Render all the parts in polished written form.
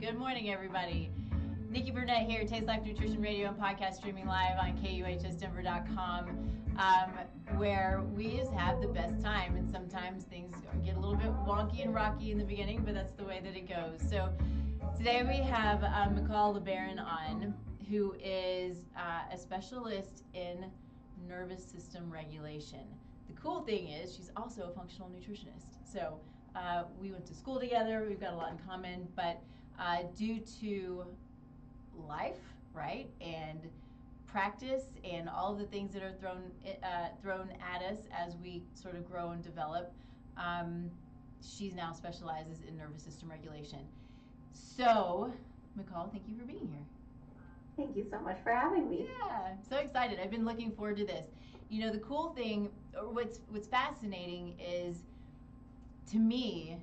Good morning, everybody. Nikki Burnett here, Taste Life Nutrition Radio and podcast streaming live on KUHSdenver.com, where we just have the best time, and sometimes things get a little bit wonky and rocky in the beginning, but that's the way that it goes. So today we have McCall LeBaron on, who is a specialist in nervous system regulation. The cool thing is she's also a functional nutritionist. So we went to school together, we've got a lot in common, but due to life, right, and practice and all of the things that are thrown at us as we sort of grow and develop, she now specializes in nervous system regulation. So, McCall, thank you for being here. Thank you so much for having me. Yeah, I'm so excited. I've been looking forward to this. You know, the cool thing, or what's fascinating is, to me,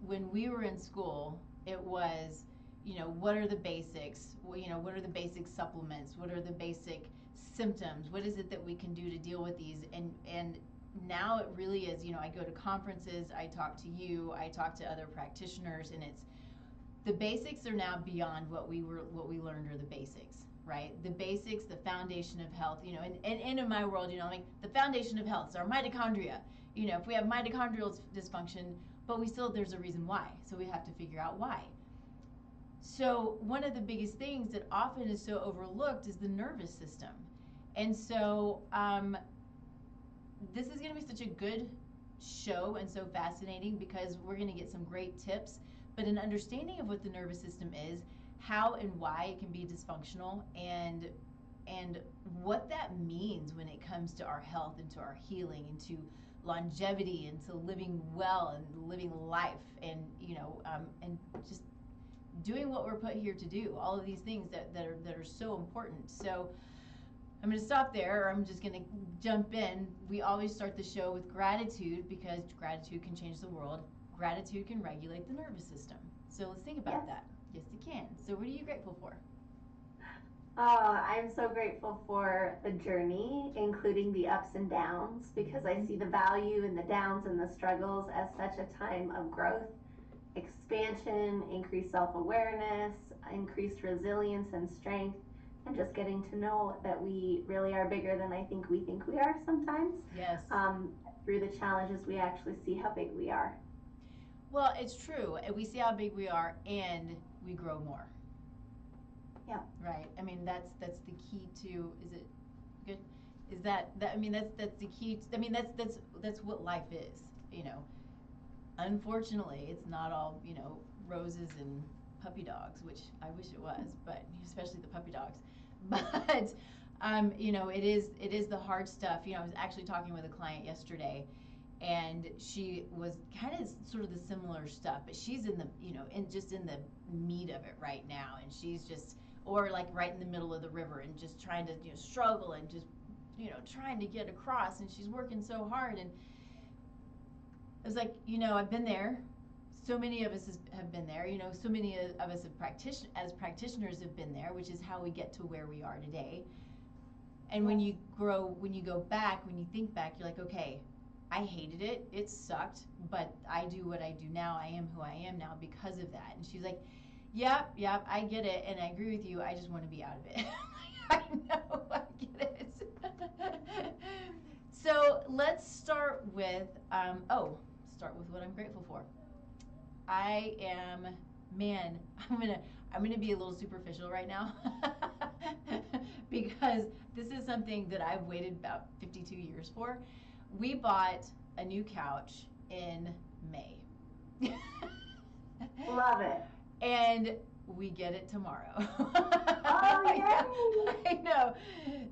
when we were in school, it was, you know, what are the basics? You know, what are the basic supplements? What are the basic symptoms? What is it that we can do to deal with these? And now it really is, you know, I go to conferences, I talk to you, I talk to other practitioners, and it's, the basics are now beyond what we learned are the basics, right? The basics, the foundation of health, you know, and in my world, you know, I mean, the foundation of health is our mitochondria. You know, if we have mitochondrial dysfunction, but there's a reason why. So we have to figure out why. So one of the biggest things that often is so overlooked is the nervous system. And so this is going to be such a good show and so fascinating because we're going to get some great tips, but an understanding of what the nervous system is, how and why it can be dysfunctional, and what that means when it comes to our health and to our healing and to longevity and to living well and living life and, you know, and just doing what we're put here to do, all of these things that are so important. So I'm going to stop there, or I'm just going to jump in. We always start the show with gratitude because gratitude can change the world. Gratitude can regulate the nervous system. So let's think about that. Yes, it can. So what are you grateful for? I'm so grateful for the journey, including the ups and downs, because I see the value in the downs and the struggles as such a time of growth, expansion, increased self-awareness, increased resilience and strength, and just getting to know that we really are bigger than I think we are sometimes. Yes. Through the challenges, we actually see how big we are. Well, it's true. We see how big we are, and we grow more. Yeah. Right. I mean, that's the key to. Is it good? Is that I mean, that's the key. I mean, that's what life is. You know. Unfortunately, it's not all, you know, roses and puppy dogs, which I wish it was, but especially the puppy dogs. But you know, it is the hard stuff. You know, I was actually talking with a client yesterday, and she was kind of sort of the similar stuff, but she's in the, you know, just in the meat of it right now, and she's just, or like right in the middle of the river and just trying to, you know, struggle and just, you know, trying to get across, and she's working so hard. And I was like, you know, I've been there. So many of us have been there. You know, so many of us as practitioners have been there, which is how we get to where we are today. And when you go back, when you think back, you're like, okay, I hated it. It sucked, but I do what I do now. I am who I am now because of that. And she's like, yep, I get it, and I agree with you. I just want to be out of it. I know, I get it. So let's start with what I'm grateful for. I'm gonna be a little superficial right now because this is something that I've waited about 52 years for. We bought a new couch in May. Love it. And we get it tomorrow. Oh, yay! I know.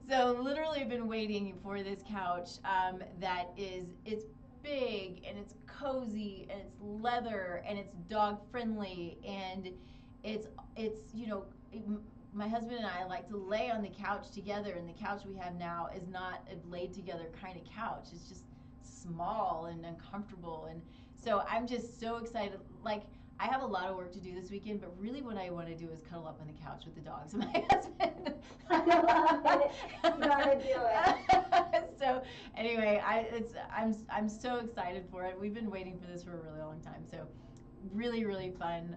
So literally been waiting for this couch it's big and it's cozy and it's leather and it's dog friendly and it's you know, my husband and I like to lay on the couch together, and the couch we have now is not a laid together kind of couch. It's just small and uncomfortable, and so I'm just so excited. Like, I have a lot of work to do this weekend, but really what I want to do is cuddle up on the couch with the dogs and my husband. I love it. You gotta do it. So anyway, I'm so excited for it. We've been waiting for this for a really long time. So really, really fun.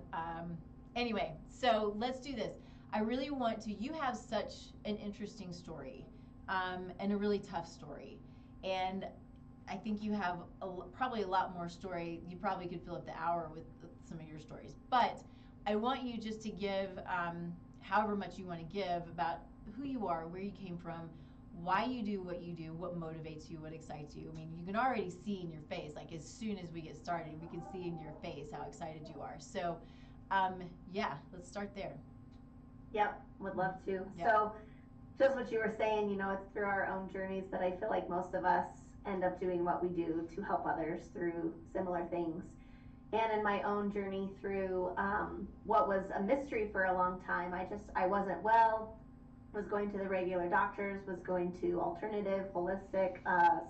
Anyway, so let's do this. I really want to. You have such an interesting story, and a really tough story, and I think you have probably a lot more story. You probably could fill up the hour with some of your stories, but I want you just to give, however much you want to give about who you are, where you came from, why you do what you do, what motivates you, what excites you. I mean, you can already see in your face, like as soon as we get started, we can see in your face how excited you are. So, yeah, let's start there. Yep, would love to. Yep. So, just what you were saying, it's through our own journeys that I feel like most of us end up doing what we do to help others through similar things. And in my own journey through what was a mystery for a long time, I wasn't well, was going to the regular doctors, was going to alternative, holistic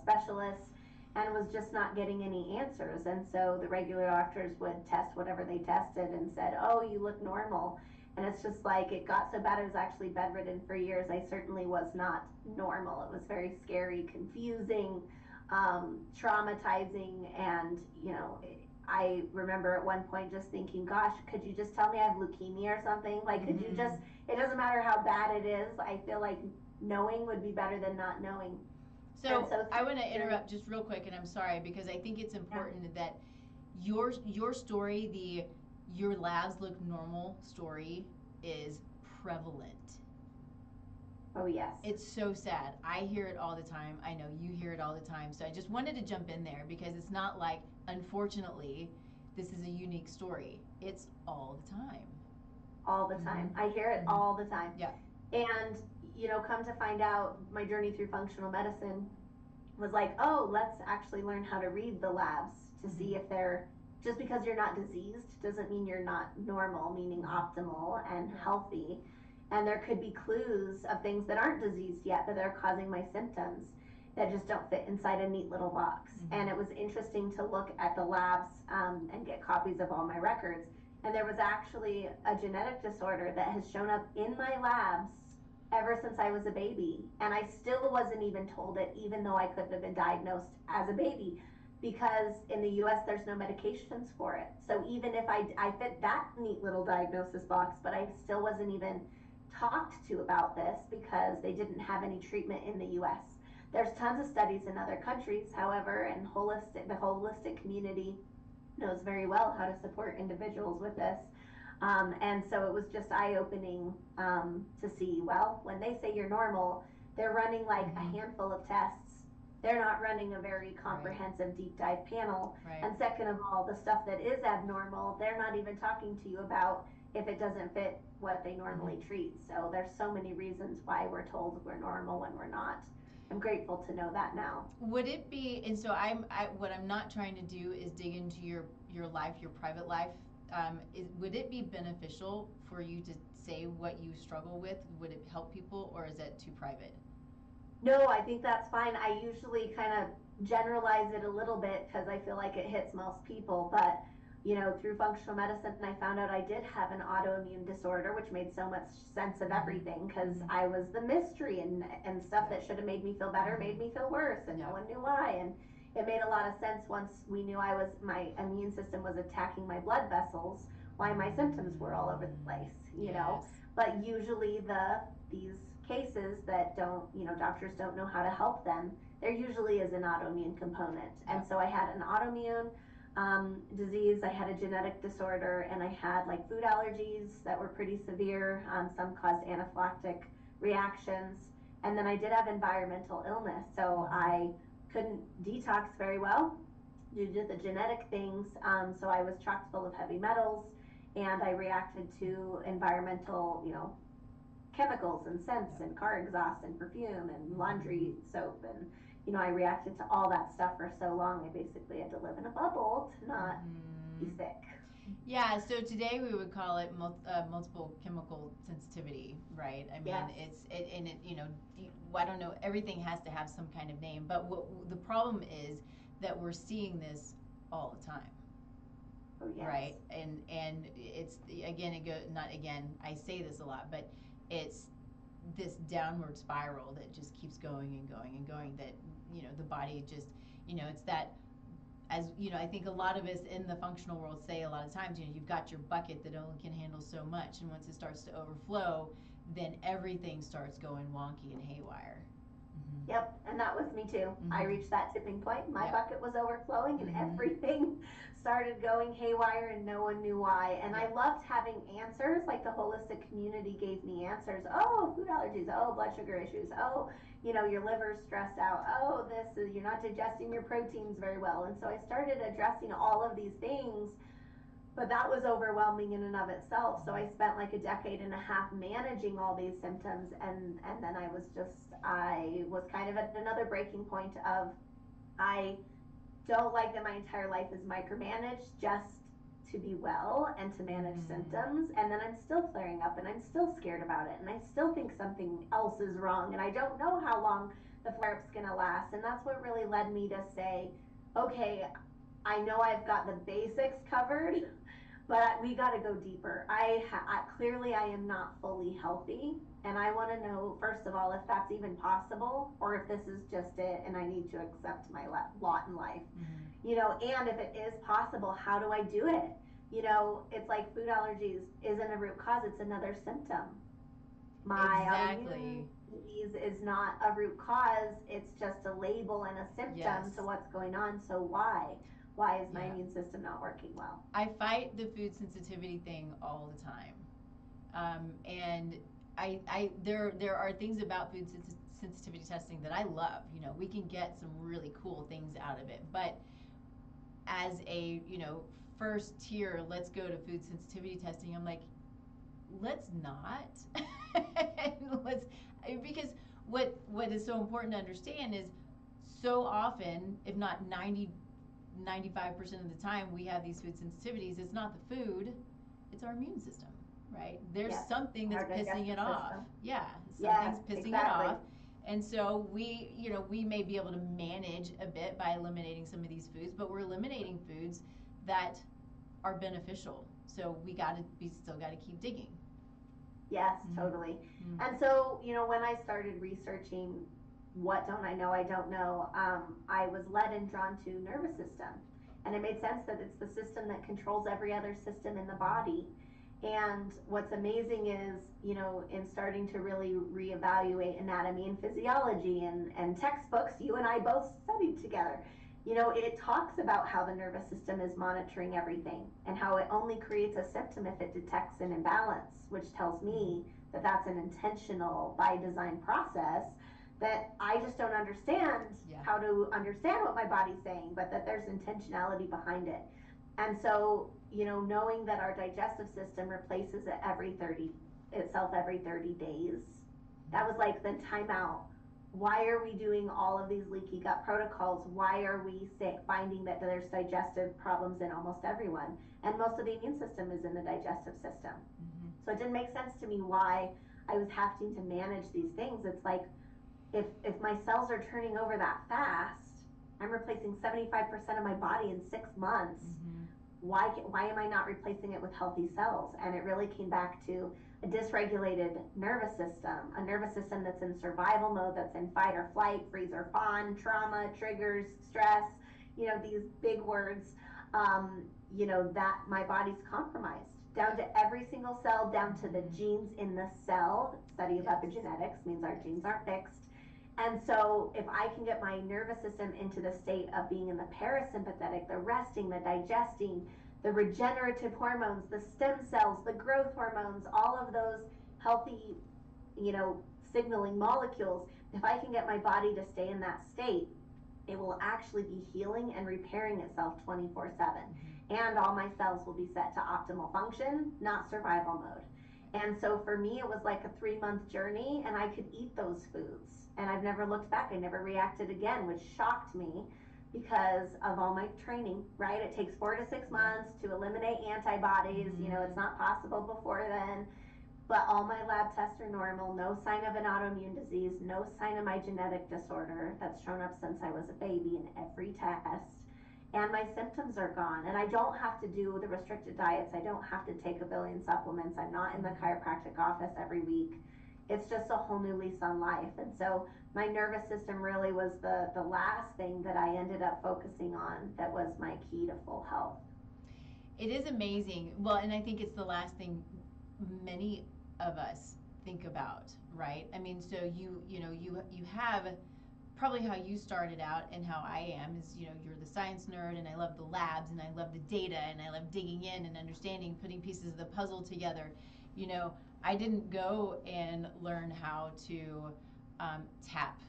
specialists, and was just not getting any answers. And so the regular doctors would test whatever they tested and said, "Oh, you look normal." And it's just like it got so bad I was actually bedridden for years. I certainly was not normal. It was very scary, confusing, traumatizing, and I remember at one point just thinking, gosh, could you just tell me I have leukemia or something? Like, could you just, it doesn't matter how bad it is. I feel like knowing would be better than not knowing. So I want to interrupt just real quick, and I'm sorry, because I think it's important that your story, your labs look normal story, is prevalent. Oh, yes. It's so sad. I hear it all the time. I know you hear it all the time. So I just wanted to jump in there because it's not like, unfortunately, this is a unique story. It's all the time. All the time. I hear it all the time. Yeah. And, come to find out, my journey through functional medicine was like, oh, let's actually learn how to read the labs to see if they're, just because you're not diseased doesn't mean you're not normal, meaning optimal and healthy. And there could be clues of things that aren't diseased yet, but they're causing my symptoms that just don't fit inside a neat little box. And it was interesting to look at the labs and get copies of all my records. And there was actually a genetic disorder that has shown up in my labs ever since I was a baby. And I still wasn't even told it, even though I couldn't have been diagnosed as a baby, because in the US there's no medications for it. So even if I fit that neat little diagnosis box, but I still wasn't even talked to about this because they didn't have any treatment in the US. There's tons of studies in other countries, however, and the holistic community knows very well how to support individuals with this. And so it was just eye-opening to see, well, when they say you're normal, they're running like a handful of tests. They're not running a very comprehensive deep dive panel. And second of all, the stuff that is abnormal, they're not even talking to you about if it doesn't fit what they normally treat. So there's so many reasons why we're told we're normal when we're not. I'm grateful to know that now. Would it be, and so what I'm not trying to do is dig into your life, your private life. Would it be beneficial for you to say what you struggle with? Would it help people, or is that too private? No, I think that's fine. I usually kind of generalize it a little bit because I feel like it hits most people, but through functional medicine, I found out I did have an autoimmune disorder, which made so much sense of everything because I was the mystery, and stuff that should have made me feel better made me feel worse, and no one knew why. And it made a lot of sense once we knew my immune system was attacking my blood vessels, why my symptoms were all over the place, But usually these cases that doctors don't know how to help them, there usually is an autoimmune component. And so I had an autoimmune disease, I had a genetic disorder, and I had like food allergies that were pretty severe. Some caused anaphylactic reactions, and then I did have environmental illness, so I couldn't detox very well due to the genetic things. So I was chock full of heavy metals, and I reacted to environmental, chemicals and scents and car exhaust and perfume and laundry soap, and I reacted to all that stuff for so long. I basically had to live in a bubble to not be sick. Yeah, so today we would call it multiple chemical sensitivity, right? I mean, I don't know, everything has to have some kind of name, but the problem is that we're seeing this all the time. Oh, yes. Right? And it's, I say this a lot, but it's this downward spiral that just keeps going and going and going, that the body just, it's that as you know, I think a lot of us in the functional world say a lot of times, you know, you've got your bucket that only can handle so much, and once it starts to overflow, then everything starts going wonky and haywire. Mm-hmm. Yep, and that was me too. Mm-hmm. I reached that tipping point. My Yep. bucket was overflowing, and Mm-hmm. everything started going haywire, and no one knew why. And Yep. I loved having answers. Like the holistic community gave me answers. Oh, food allergies. Oh, blood sugar issues. Oh, your liver's stressed out. Oh, this is you're not digesting your proteins very well. And so I started addressing all of these things, but that was overwhelming in and of itself. So I spent like a decade and a half managing all these symptoms, and then I was kind of at another breaking point of, I don't like that my entire life is micromanaged just to be well and to manage symptoms, and then I'm still flaring up and I'm still scared about it and I still think something else is wrong and I don't know how long the flare-up's going to last. And that's what really led me to say, okay, I know I've got the basics covered, but we got to go deeper. Clearly I am not fully healthy, and I want to know, first of all, if that's even possible, or if this is just it and I need to accept my lot in life. And if it is possible, how do I do it? It's like food allergies isn't a root cause, it's another symptom. My Exactly. disease is not a root cause, it's just a label and a symptom. Yes. To what's going on. So why is my immune system not working well? I fight the food sensitivity thing all the time, and there are things about food sensitivity testing that I love. We can get some really cool things out of it, but as a first tier, let's go to food sensitivity testing. I'm like, let's not. let's Because what is so important to understand is, so often, if not 95% of the time, we have these food sensitivities. It's not the food, it's our immune system, right? There's something that's pissing it off. Yeah, something's pissing it off. And so we may be able to manage a bit by eliminating some of these foods, but we're eliminating foods that are beneficial. So we still got to keep digging. Yes, totally. And so, when I started researching what don't I know, I don't know, I was led and drawn to nervous system. And it made sense that it's the system that controls every other system in the body. And what's amazing is, in starting to really reevaluate anatomy and physiology and textbooks, you and I both studied together. It talks about how the nervous system is monitoring everything and how it only creates a symptom if it detects an imbalance, which tells me that that's an intentional, by design process that I just don't understand how to understand what my body's saying, but that there's intentionality behind it. And so, knowing that our digestive system replaces itself every 30 days, that was like the timeout. Why are we doing all of these leaky gut protocols? Why are we finding that there's digestive problems in almost everyone? And most of the immune system is in the digestive system. So it didn't make sense to me why I was having to manage these things. It's like, if my cells are turning over that fast, I'm replacing 75% of my body in 6 months. Why am I not replacing it with healthy cells? And it really came back to a dysregulated nervous system, a nervous system that's in survival mode, that's in fight or flight, freeze or fawn, trauma, triggers, stress, these big words, that my body's compromised down to every single cell, down to the genes in the cell. Study of epigenetics means our genes aren't fixed. And so if I can get my nervous system into the state of being in the parasympathetic, the resting, the digesting, the regenerative hormones, the stem cells, the growth hormones, all of those healthy, signaling molecules, if I can get my body to stay in that state, it will actually be healing and repairing itself 24/7. And all my cells will be set to optimal function, not survival mode. And so for me, it was like a 3-month journey, and I could eat those foods. And I've never looked back. I never reacted again, which shocked me because of all my training, right? It takes 4 to 6 months to eliminate antibodies. It's not possible before then. But all my lab tests are normal, no sign of an autoimmune disease, no sign of my genetic disorder that's shown up since I was a baby in every test. And my symptoms are gone. And I don't have to do the restricted diets. I don't have to take a billion supplements. I'm not in the chiropractic office every week. it's just a whole new lease on life. And so my nervous system really was the last thing that I ended up focusing on that was my key to full health. It is amazing. Well, and I think it's the last thing many of us think about, right? I mean, so you have probably how you started out and how I am is, you're the science nerd and I love the labs and I love the data and I love digging in and understanding, putting pieces of the puzzle together. I didn't go and learn how to tap,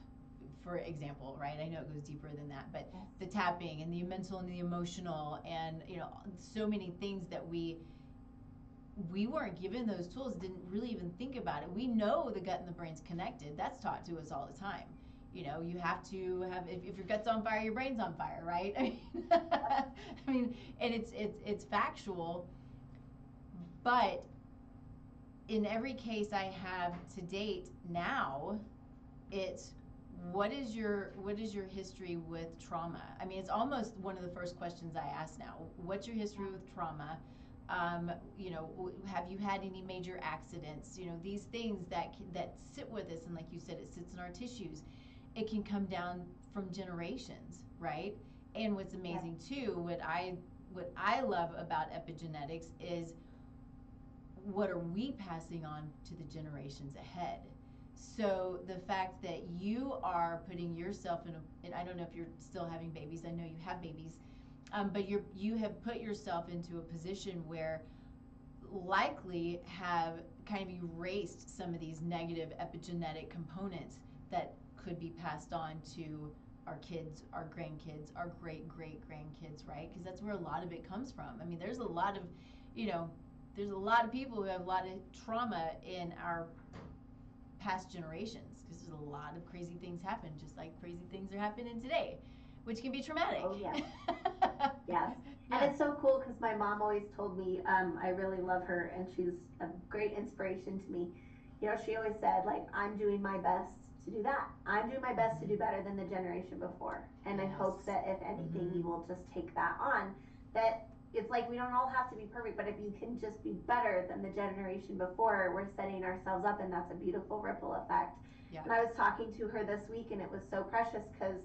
for example, right? I know it goes deeper than that, but the tapping and the mental and the emotional and, so many things that we weren't given those tools, didn't really even think about it. We know the gut and the brain's connected. That's taught to us all the time. You have to have, if your gut's on fire, your brain's on fire, right? I mean, and it's factual, but in every case I have to date now, it's what is your history with trauma? I mean, it's almost one of the first questions I ask now. What's your history with trauma? Have you had any major accidents? These things that sit with us, and like you said, it sits in our tissues. It can come down from generations, right? And what's amazing too, what I love about epigenetics is what are we passing on to the generations ahead? So the fact that you are putting yourself and I don't know if you're still having babies, I know you have babies, but you have put yourself into a position where likely have kind of erased some of these negative epigenetic components that could be passed on to our kids, our grandkids, our great-great-grandkids, right? Because that's where a lot of it comes from. I mean, there's a lot of people who have a lot of trauma in our past generations because there's a lot of crazy things happen, just like crazy things are happening today, which can be traumatic. Oh, yes. Yes. And it's so cool because my mom always told me, I really love her and she's a great inspiration to me. She always said, like, I'm doing my best to do that. I'm doing my best to do better than the generation before. And I hope that if anything, you will just take that on. That it's like we don't all have to be perfect, but if you can just be better than the generation before, we're setting ourselves up, and that's a beautiful ripple effect. Yeah. And I was talking to her this week, and it was so precious because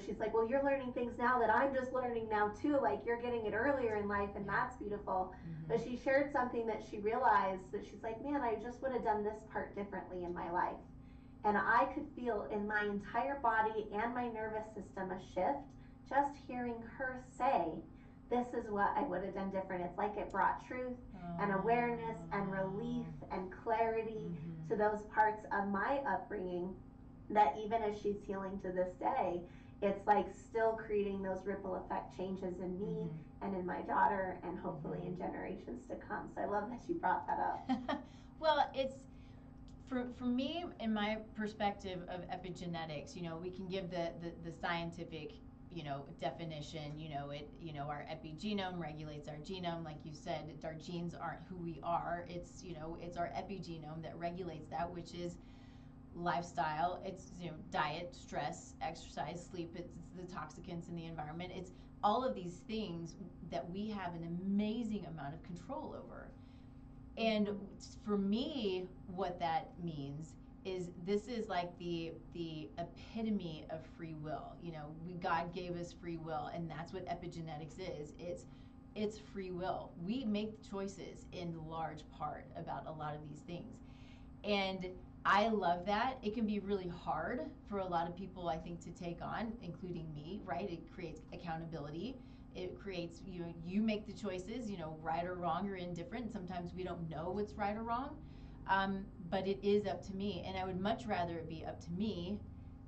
she's like, well, you're learning things now that I'm just learning now too. Like, you're getting it earlier in life, and that's beautiful. But she shared something that she realized that she's like, man, I just would have done this part differently in my life. And I could feel in my entire body and my nervous system a shift just hearing her say, this is what I would have done different. It's like it brought truth and awareness and relief and clarity to those parts of my upbringing that even as she's healing to this day, it's like still creating those ripple effect changes in me and in my daughter and hopefully in generations to come. So I love that you brought that up. Well, it's for me, in my perspective of epigenetics, we can give the scientific definition. Our epigenome regulates our genome. Like you said, our genes aren't who we are. It's our epigenome that regulates that, which is lifestyle. It's diet, stress, exercise, sleep. It's the toxicants in the environment. It's all of these things that we have an amazing amount of control over. And for me, what that means is this is like the epitome of free will. God gave us free will, and that's what epigenetics is. It's free will. We make choices in large part about a lot of these things. And I love that. It can be really hard for a lot of people, I think, to take on, including me, right? It creates accountability. It creates, you make the choices, right or wrong or indifferent. Sometimes we don't know what's right or wrong, but it is up to me. And I would much rather it be up to me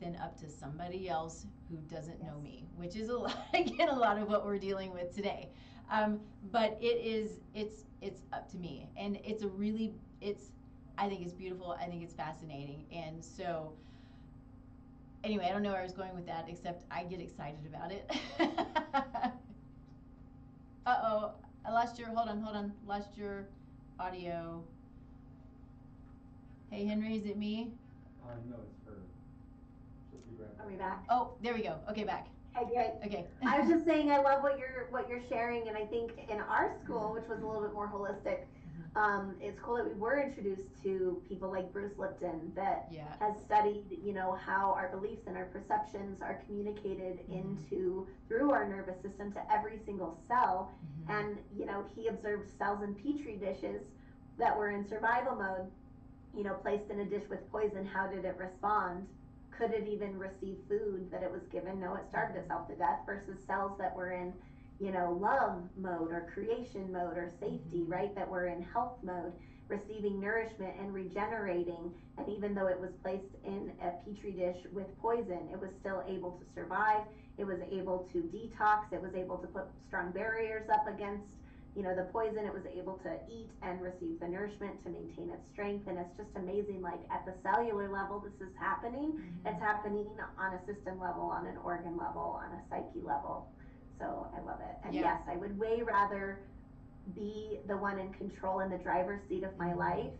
than up to somebody else who doesn't know me, which is a lot of what we're dealing with today. But it's up to me. And I think it's beautiful. I think it's fascinating. And so, anyway, I don't know where I was going with that, except I get excited about it. Uh-oh, I lost hold on, lost your audio. Hey, Henry, is it me? No, it's her. Are we back? Oh, there we go. Okay, back. Okay, good. Okay. I was just saying I love what you're sharing, and I think in our school, which was a little bit more holistic, It's cool that we were introduced to people like Bruce Lipton that Yeah. has studied, how our beliefs and our perceptions are communicated into through our nervous system to every single cell. And, he observed cells in petri dishes that were in survival mode, placed in a dish with poison. How did it respond? Could it even receive food that it was given? No, it starved itself to death, versus cells that were in, love mode or creation mode or safety, right? That were in health mode, receiving nourishment and regenerating. And even though it was placed in a petri dish with poison, it was still able to survive. It was able to detox. It was able to put strong barriers up against, the poison. It was able to eat and receive the nourishment to maintain its strength. And it's just amazing, like at the cellular level, this is happening. It's happening on a system level, on an organ level, on a psyche level. So I love it. And yes, I would way rather be the one in control in the driver's seat of my life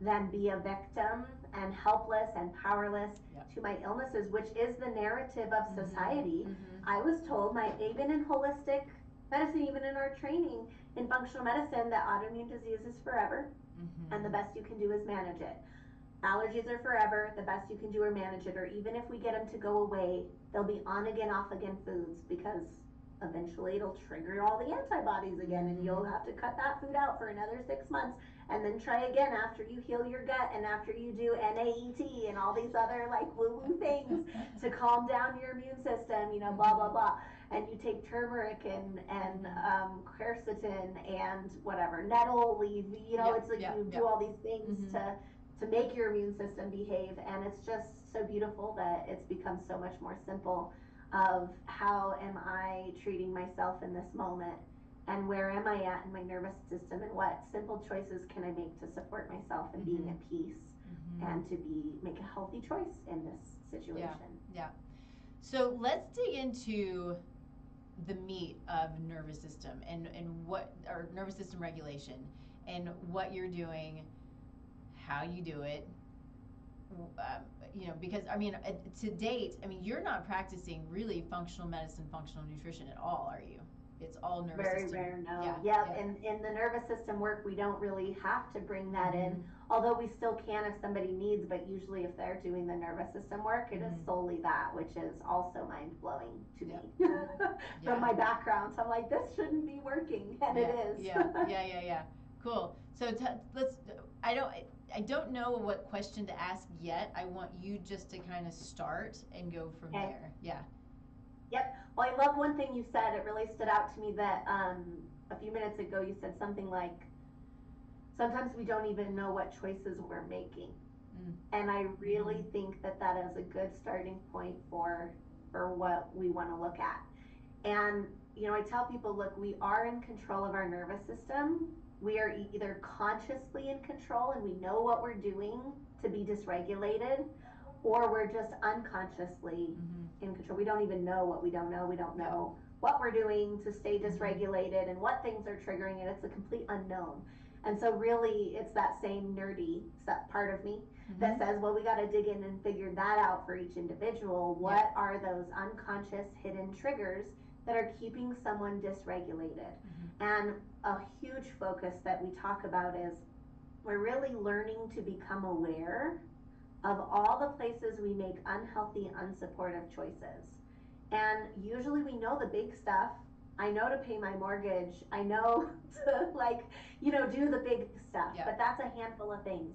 than be a victim and helpless and powerless to my illnesses, which is the narrative of society. I was told, even in holistic medicine, even in our training in functional medicine, that autoimmune disease is forever, and the best you can do is manage it. Allergies are forever, the best you can do is manage it, or even if we get them to go away, they'll be on again, off again foods, because eventually it'll trigger all the antibodies again, and you'll have to cut that food out for another 6 months, and then try again after you heal your gut and after you do NAET and all these other like woo-woo things to calm down your immune system, blah blah blah. And you take turmeric and quercetin and whatever nettle leaf, it's like you do all these things to make your immune system behave. And it's just so beautiful that it's become so much more simple of how am I treating myself in this moment, and where am I at in my nervous system, and what simple choices can I make to support myself in being at peace and to make a healthy choice in this situation. Yeah. So let's dig into the meat of nervous system and what, or nervous system regulation, and what you're doing, how you do it. Because to date, you're not practicing really functional medicine, functional nutrition at all, are you? It's all nervous system. Very rare, no. Yeah. And in the nervous system work, we don't really have to bring that in, although we still can if somebody needs, but usually if they're doing the nervous system work, it is solely that, which is also mind-blowing to me from my background. So I'm like, this shouldn't be working, and it is. Yeah. Cool. So I don't know what question to ask yet. I want you just to kind of start and go from there. Yeah. Yep. Well, I love one thing you said. It really stood out to me that a few minutes ago you said something like, sometimes we don't even know what choices we're making. And I really think that is a good starting point for what we want to look at. And, I tell people, look, we are in control of our nervous system. We are either consciously in control and we know what we're doing to be dysregulated, or we're just unconsciously in control. We don't even know what we don't know. We don't know what we're doing to stay dysregulated and what things are triggering it. It's a complete unknown. And so really it's that same nerdy part of me that says, well, we got to dig in and figure that out for each individual. What are those unconscious hidden triggers that are keeping someone dysregulated? And a huge focus that we talk about is we're really learning to become aware of all the places we make unhealthy, unsupportive choices. And usually we know the big stuff. I know to pay my mortgage. I know to do the big stuff, but that's a handful of things.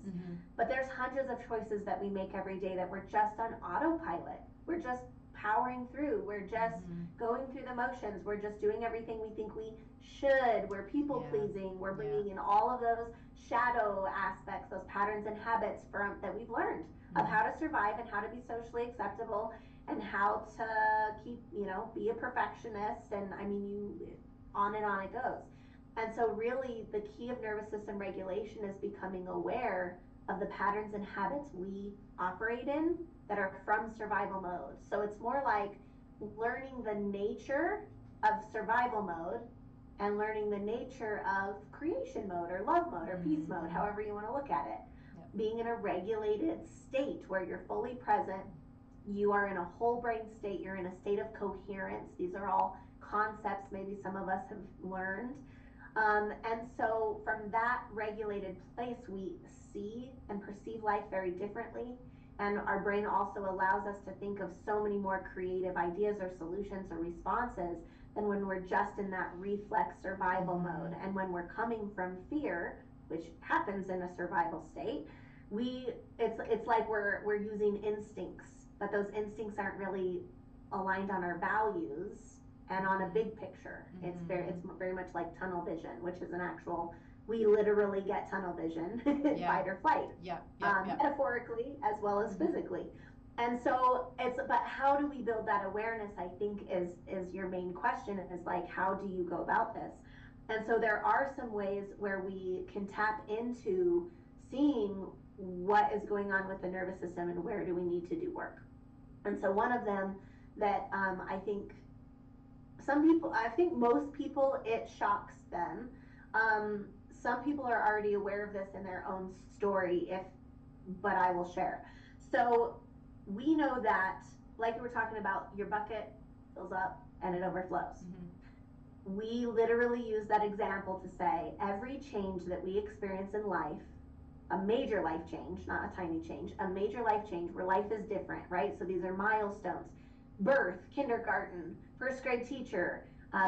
But there's hundreds of choices that we make every day that we're just on autopilot. We're just powering through. We're just going through the motions. We're just doing everything we think we should. We're people pleasing. We're bringing in all of those shadow aspects, those patterns and habits that we've learned of how to survive and how to be socially acceptable and how to keep, be a perfectionist. And on and on it goes. And so really the key of nervous system regulation is becoming aware of the patterns and habits we operate in that are from survival mode. So it's more like learning the nature of survival mode and learning the nature of creation mode or love mode or peace mode, however you want to look at it. Being in a regulated state where you're fully present, you are in a whole brain state, you're in a state of coherence. These are all concepts maybe some of us have learned. And so from that regulated place, we see and perceive life very differently. And our brain also allows us to think of so many more creative ideas or solutions or responses than when we're just in that reflex survival mode. And when we're coming from fear, which happens in a survival state, it's like we're using instincts, but those instincts aren't really aligned on our values and on a big picture. It's very much like tunnel vision, which is an actual, we literally get tunnel vision, fight or flight, metaphorically as well as physically. And so but how do we build that awareness, I think is your main question, is like, how do you go about this? And so there are some ways where we can tap into seeing what is going on with the nervous system and where do we need to do work. And so one of them that I think most people, it shocks them. Some people are already aware of this in their own story, but I will share. So we know that, like we were talking about, your bucket fills up and it overflows. We literally use that example to say every change that we experience in life, a major life change, not a tiny change, a major life change where life is different, right? So these are milestones: birth, kindergarten, first grade teacher,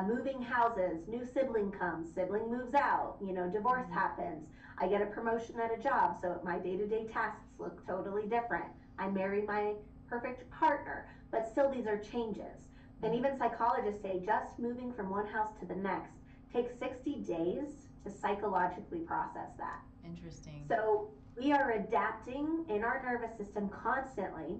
moving houses, new sibling comes, sibling moves out, divorce happens, I get a promotion at a job, so my day-to-day tasks look totally different. I marry my perfect partner, but still these are changes. And even psychologists say just moving from one house to the next takes 60 days to psychologically process that. Interesting. So we are adapting in our nervous system constantly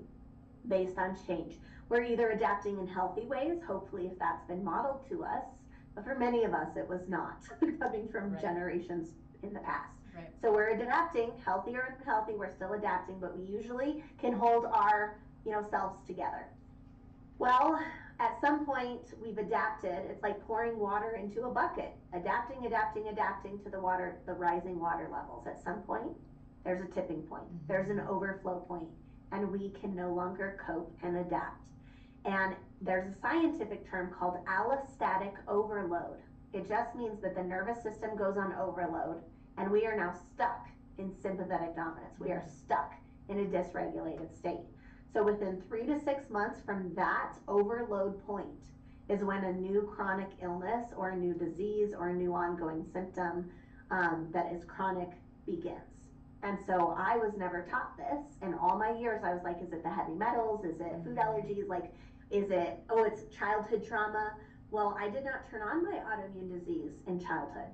based on change. We're either adapting in healthy ways, hopefully if that's been modeled to us, but for many of us it was not, coming from generations in the past. Right. So we're adapting, healthy or unhealthy, we're still adapting, but we usually can hold our selves together. Well, at some point we've adapted. It's like pouring water into a bucket, adapting to the rising water levels. At some point there's a tipping point, there's an overflow point, and we can no longer cope and adapt. And there's a scientific term called allostatic overload. It just means that the nervous system goes on overload and we are now stuck in sympathetic dominance. We are stuck in a dysregulated state. So within 3 to 6 months from that overload point is when a new chronic illness or a new disease or a new ongoing symptom that is chronic begins. And so I was never taught this. In all my years, I was like, is it the heavy metals? Is it food allergies? Like, is it, it's childhood trauma? Well, I did not turn on my autoimmune disease in childhood.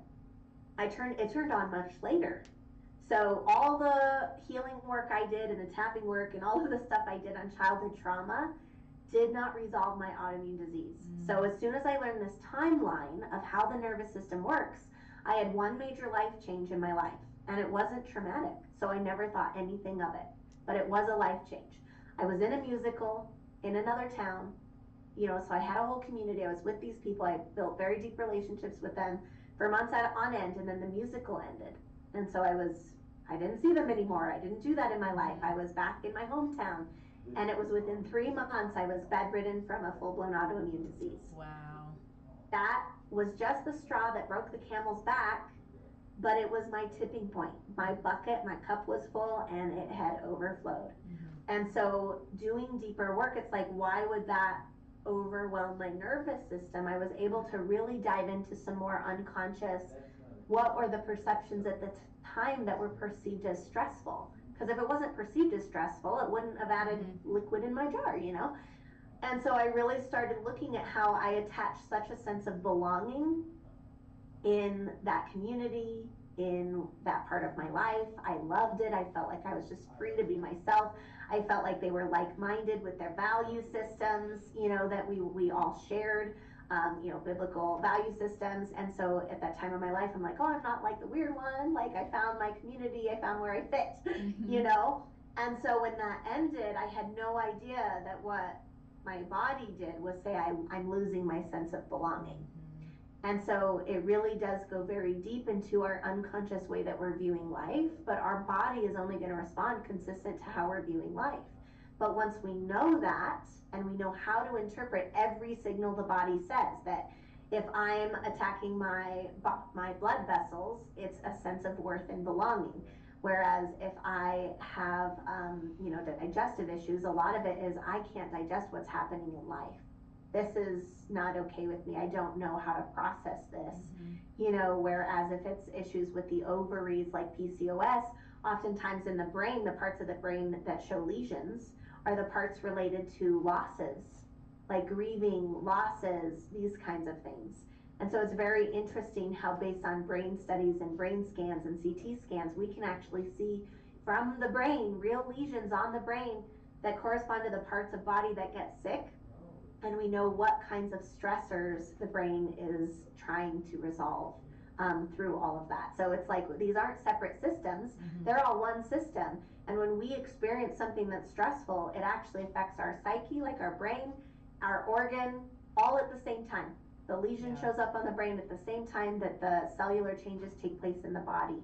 It turned on much later. So all the healing work I did and the tapping work and all of the stuff I did on childhood trauma did not resolve my autoimmune disease. So as soon as I learned this timeline of how the nervous system works, I had one major life change in my life, and it wasn't traumatic, so I never thought anything of it, but it was a life change. I was in a musical in another town, so I had a whole community. I was with these people. I built very deep relationships with them for months on end, and then the musical ended. And so I didn't see them anymore. I didn't do that in my life. I was back in my hometown, and it was within 3 months I was bedridden from a full-blown autoimmune disease. Wow. That was just the straw that broke the camel's back, but it was my tipping point. My bucket, my cup was full, and it had overflowed. And so doing deeper work, it's like, why would that overwhelm my nervous system? I was able to really dive into some more unconscious, what were the perceptions at the time that were perceived as stressful? Because if it wasn't perceived as stressful, it wouldn't have added liquid in my jar, And so I really started looking at how I attached such a sense of belonging in that community, in that part of my life. I loved it. I felt like I was just free to be myself. I felt like they were like-minded with their value systems, that we all shared. Biblical value systems. And so at that time of my life, I'm like, I'm not like the weird one. Like, I found my community, I found where I fit, And so when that ended, I had no idea that what my body did was say, I'm losing my sense of belonging. And so it really does go very deep into our unconscious way that we're viewing life, but our body is only going to respond consistent to how we're viewing life. But once we know that, and we know how to interpret every signal the body says, that If I'm attacking my blood vessels, it's a sense of worth and belonging. Whereas if I have, digestive issues, a lot of it is I can't digest what's happening in life. This is not okay with me. I don't know how to process this. Whereas if it's issues with the ovaries like PCOS, oftentimes in the brain, the parts of the brain that show lesions are the parts related to losses, like grieving, losses, these kinds of things. And so it's very interesting how, based on brain studies and brain scans and CT scans, we can actually see from the brain real lesions on the brain that correspond to the parts of body that get sick. And we know what kinds of stressors the brain is trying to resolve through all of that. So it's like these aren't separate systems, they're all one system. And when we experience something that's stressful, it actually affects our psyche, like our brain, our organ, all at the same time. The lesion shows up on the brain at the same time that the cellular changes take place in the body.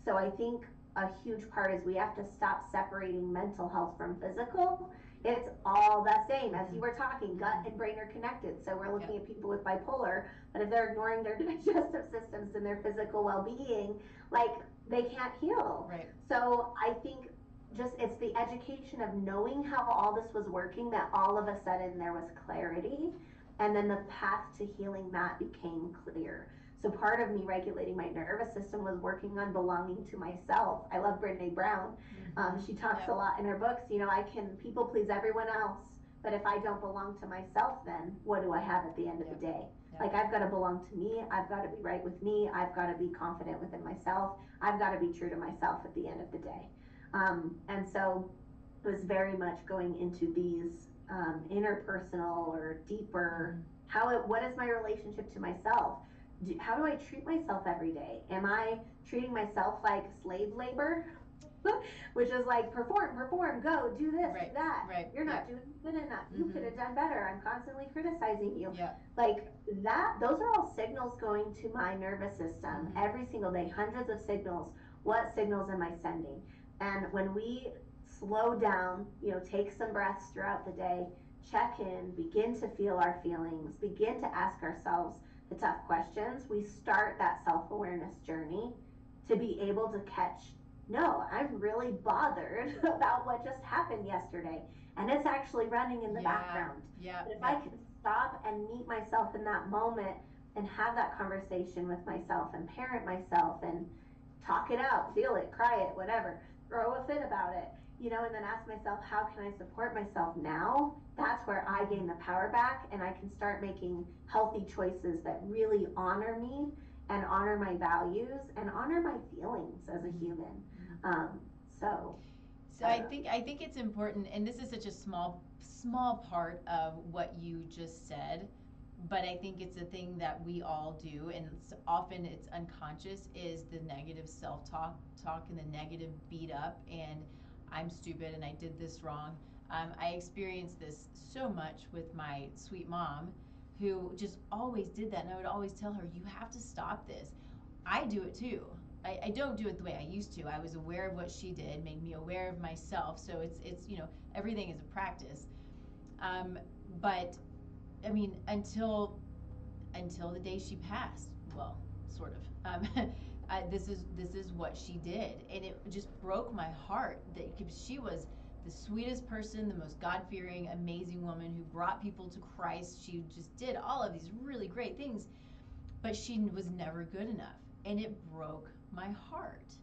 So I think a huge part is we have to stop separating mental health from physical. It's all the same. As you were talking, gut and brain are connected. So we're looking at people with bipolar, but if they're ignoring their digestive systems and their physical well-being, like, they can't heal. Right. So I think just it's the education of knowing how all this was working that all of a sudden there was clarity, and then the path to healing that became clear. So part of me regulating my nervous system was working on belonging to myself. I love Brene Brown. She talks a lot in her books, I can people please everyone else, but if I don't belong to myself, then what do I have at the end of the day? Like, I've got to belong to me. I've got to be right with me. I've got to be confident within myself. I've got to be true to myself at the end of the day. And so it was very much going into these interpersonal or deeper, what is my relationship to myself? How do I treat myself every day? Am I treating myself like slave labor? Which is like, perform, go, do this, do that. You're not doing good enough. You could have done better. I'm constantly criticizing you. Like that, those are all signals going to my nervous system every single day, hundreds of signals. What signals am I sending? And when we slow down, take some breaths throughout the day, check in, begin to feel our feelings, begin to ask ourselves the tough questions, we start that self-awareness journey to be able to catch, no, I'm really bothered about what just happened yesterday, and it's actually running in the background. But if I can stop and meet myself in that moment and have that conversation with myself and parent myself and talk it out, feel it, cry it, whatever, throw a fit about it, and then ask myself, how can I support myself now? That's where I gain the power back, and I can start making healthy choices that really honor me and honor my values and honor my feelings as a human. So I think it's important, and this is such a small part of what you just said, but I think it's a thing that we all do, and often it's unconscious, is the negative self-talk and the negative beat up, and I'm stupid and I did this wrong. I experienced this so much with my sweet mom, who just always did that, and I would always tell her, you have to stop this. I do it too. I don't do it the way I used to. I was aware of what she did, made me aware of myself. So it's everything is a practice. But I mean, until the day she passed, well, sort of. This is what she did, and it just broke my heart that because she was the sweetest person, the most God-fearing, amazing woman who brought people to Christ. She just did all of these really great things, but she was never good enough, and it broke my heart.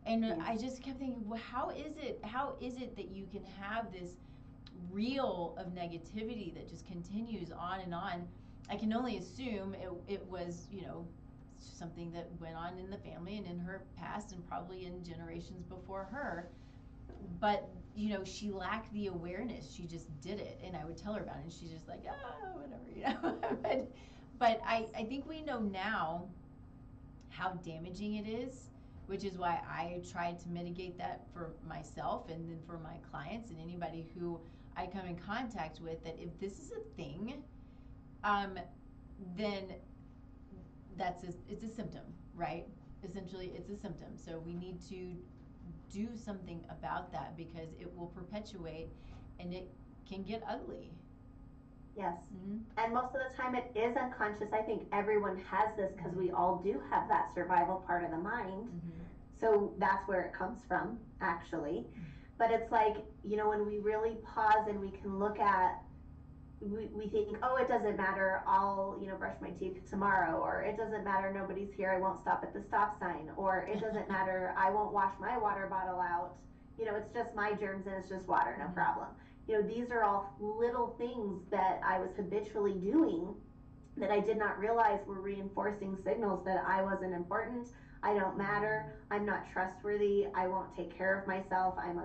And I just kept thinking, well, how is it that you can have this reel of negativity that just continues on and on? I can only assume it was, something that went on in the family and in her past and probably in generations before her. But, she lacked the awareness. She just did it. And I would tell her about it, and she's just like, oh, whatever, but I think we know now how damaging it is, which is why I tried to mitigate that for myself and then for my clients and anybody who I come in contact with, that if this is a thing, then it's a symptom, right? Essentially, it's a symptom. So we need to do something about that, because it will perpetuate and it can get ugly. Yes. Mm-hmm. And most of the time it is unconscious. I think everyone has this because we all do have that survival part of the mind. Mm-hmm. So that's where it comes from, actually. But it's like, when we really pause and we can look at, we think, oh, it doesn't matter, I'll, brush my teeth tomorrow, or it doesn't matter, nobody's here, I won't stop at the stop sign, or it doesn't matter, I won't wash my water bottle out, it's just my germs and it's just water, no problem. These are all little things that I was habitually doing that I did not realize were reinforcing signals that I wasn't important, I don't matter, I'm not trustworthy, I won't take care of myself, I'm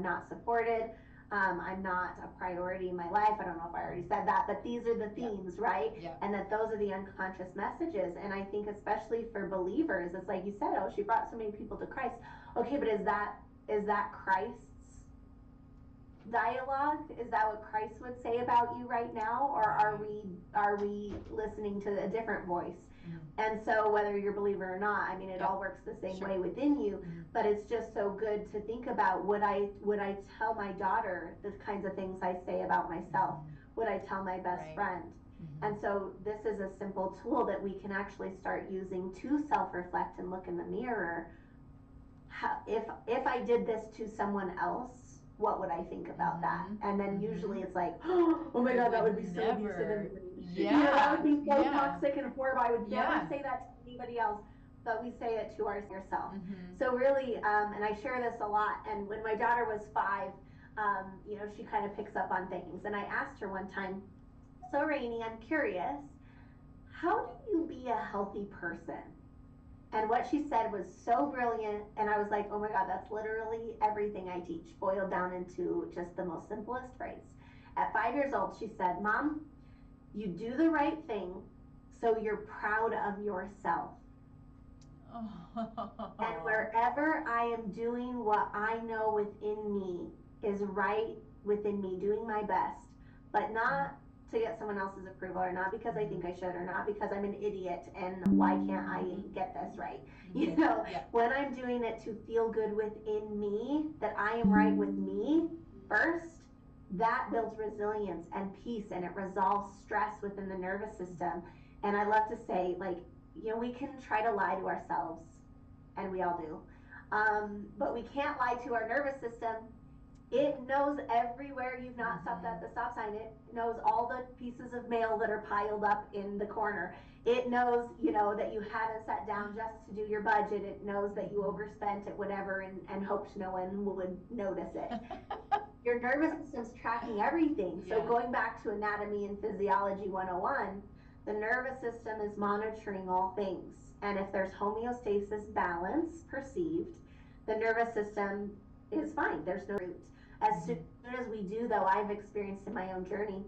not supported, I'm not a priority in my life. I don't know if I already said that, but these are the themes, yeah. right? Yeah. And that those are the unconscious messages. And I think especially for believers, it's like you said, oh, she brought so many people to Christ. Okay, but is that Christ's dialogue? Is that what Christ would say about you right now? Or are we listening to a different voice? And so whether you're a believer or not, it all works the same way within you, but it's just so good to think about, would I tell my daughter the kinds of things I say about myself? Would I tell my best friend? And so this is a simple tool that we can actually start using to self-reflect and look in the mirror. If I did this to someone else, what would I think about that? And then usually it's like, oh my God, that would be so abusive and that would be so toxic and horrible. I would never say that to anybody else, but we say it to yourself. So really, and I share this a lot, and when my daughter was 5, she kind of picks up on things, and I asked her one time, so Rainey, I'm curious, how do you be a healthy person? And what she said was so brilliant, and I was like, oh my God, that's literally everything I teach, boiled down into just the most simplest phrase. At 5 years old, she said, Mom, you do the right thing so you're proud of yourself. And wherever I am doing what I know within me is right within me, doing my best, but not to get someone else's approval, or not because I think I should, or not because I'm an idiot and why can't I get this right? When I'm doing it to feel good within me, that I am right with me first, that builds resilience and peace, and it resolves stress within the nervous system. And I love to say, we can try to lie to ourselves, and we all do, but we can't lie to our nervous system. It knows everywhere you've not stopped at the stop sign. It knows all the pieces of mail that are piled up in the corner. It knows, that you haven't sat down just to do your budget. It knows that you overspent at whatever and hoped no one would notice it. Your nervous system's tracking everything. So going back to Anatomy and Physiology 101, the nervous system is monitoring all things. And if there's homeostasis, balance perceived, the nervous system is fine. There's no root. As soon as we do, though, I've experienced in my own journey,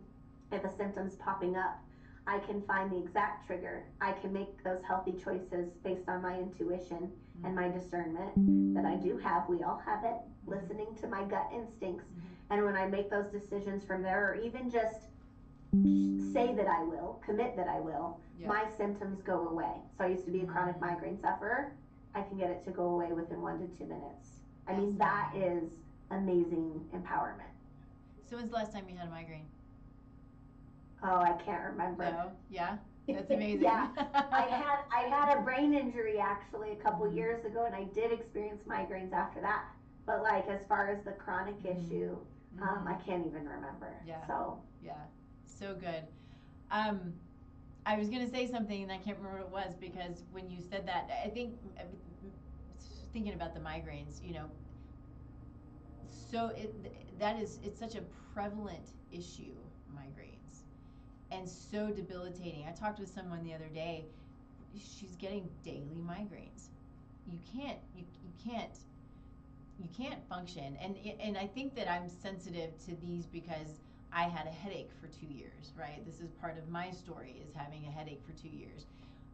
if a symptom's popping up, I can find the exact trigger. I can make those healthy choices based on my intuition and my discernment that I do have. We all have it, listening to my gut instincts. And when I make those decisions from there, or even just say that I will, commit that I will, my symptoms go away. So I used to be a chronic migraine sufferer. I can get it to go away within 1 to 2 minutes. That is amazing empowerment. So when's the last time you had a migraine? Oh, I can't remember. No? Yeah? That's amazing. I had a brain injury actually a couple years ago, and I did experience migraines after that. But as far as the chronic issue, I can't even remember. So good. I was going to say something and I can't remember what it was, because when you said that, I think thinking about the migraines, so it's such a prevalent issue, migraines, and so debilitating. I talked with someone the other day. She's getting daily migraines. You can't function, and I think that I'm sensitive to these because I had a headache for 2 years, right? This is part of my story, is having a headache for 2 years,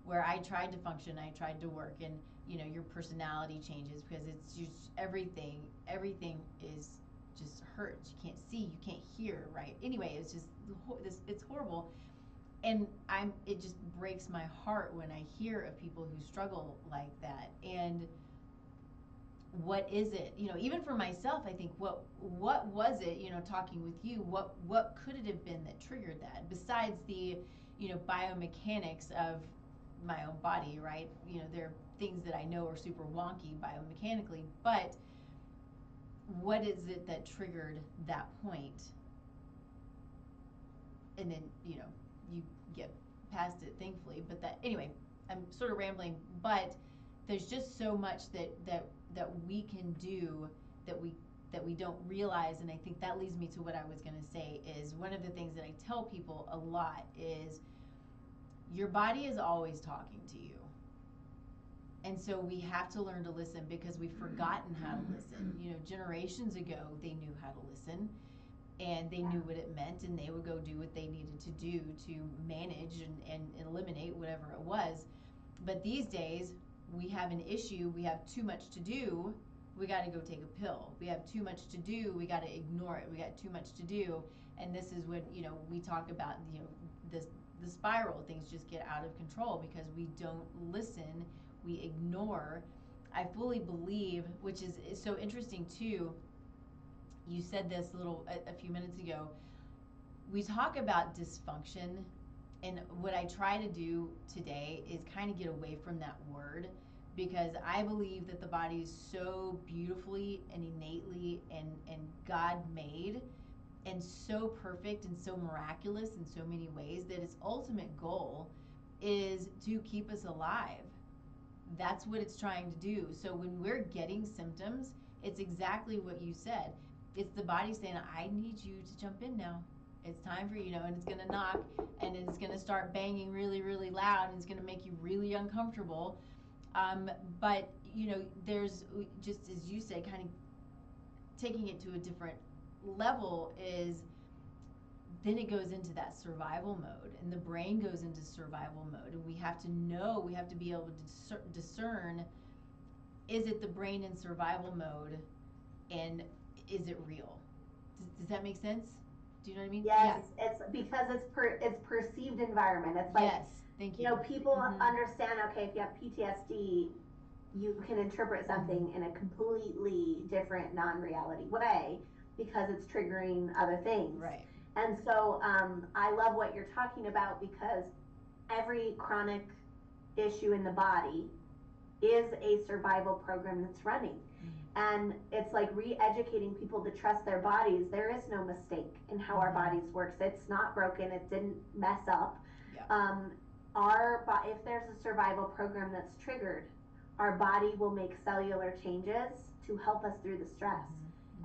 where I tried to function, I tried to work, and your personality changes because it's just everything is just hurts. You can't see, you can't hear, right? Anyway, it's just it's horrible, and it just breaks my heart when I hear of people who struggle like that. And what is it, even for myself, I think, what was it, talking with you, what could it have been that triggered that, besides the biomechanics of my own body, right? There are things that I know are super wonky biomechanically, but what is it that triggered that point? And then you get past it, thankfully. But that, anyway, I'm sort of rambling, but there's just so much that we can do that we don't realize. And I think that leads me to what I was going to say, is one of the things that I tell people a lot is your body is always talking to you. And so we have to learn to listen, because we've forgotten how to listen. Generations ago, they knew how to listen, and they knew what it meant, and they would go do what they needed to do to manage and eliminate whatever it was. But these days, we have an issue. We have too much to do. We got to go take a pill. We have too much to do. We got to ignore it. We got too much to do. And this is when, we talk about, the spiral. Things just get out of control because we don't listen. We ignore. I fully believe, which is so interesting too. You said this a few minutes ago. We talk about dysfunction, and what I try to do today is kind of get away from that word, because I believe that the body is so beautifully and innately and God made, and so perfect and so miraculous in so many ways, that its ultimate goal is to keep us alive. That's what it's trying to do. So when we're getting symptoms, it's exactly what you said. It's the body saying, I need you to jump in now. It's time for you, and it's going to knock, and it's going to start banging really, really loud, and it's going to make you really uncomfortable. But, there's, just as you say, kind of taking it to a different level, is then it goes into that survival mode, and the brain goes into survival mode, and we have to be able to discern, is it the brain in survival mode, and is it real? Does that make sense? Do you know what I mean? Yes, yeah. It's because it's perceived environment. It's like, yes, thank you. People understand, okay, if you have PTSD, you can interpret something in a completely different non-reality way because it's triggering other things. Right. And so I love what you're talking about, because every chronic issue in the body is a survival program that's running. And it's like re-educating people to trust their bodies. There is no mistake in how our bodies works. It's not broken. It didn't mess up. Yeah. If there's a survival program that's triggered, our body will make cellular changes to help us through the stress.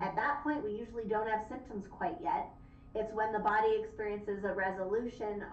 At that point, we usually don't have symptoms quite yet. It's when the body experiences a resolution,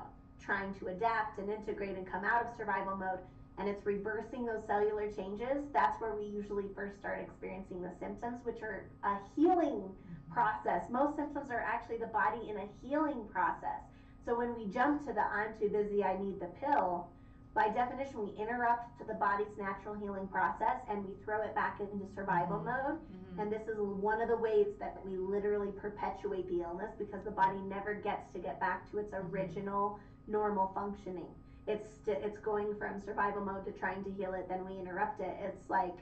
trying to adapt and integrate and come out of survival mode, and it's reversing those cellular changes. That's where we usually first start experiencing the symptoms, which are a healing process. Most symptoms are actually the body in a healing process. So when we jump to the I'm too busy, I need the pill, by definition, we interrupt the body's natural healing process and we throw it back into survival mode. And this is one of the ways that we literally perpetuate the illness, because the body never gets to get back to its original normal functioning. It's going from survival mode to trying to heal it, then we interrupt it. It's like,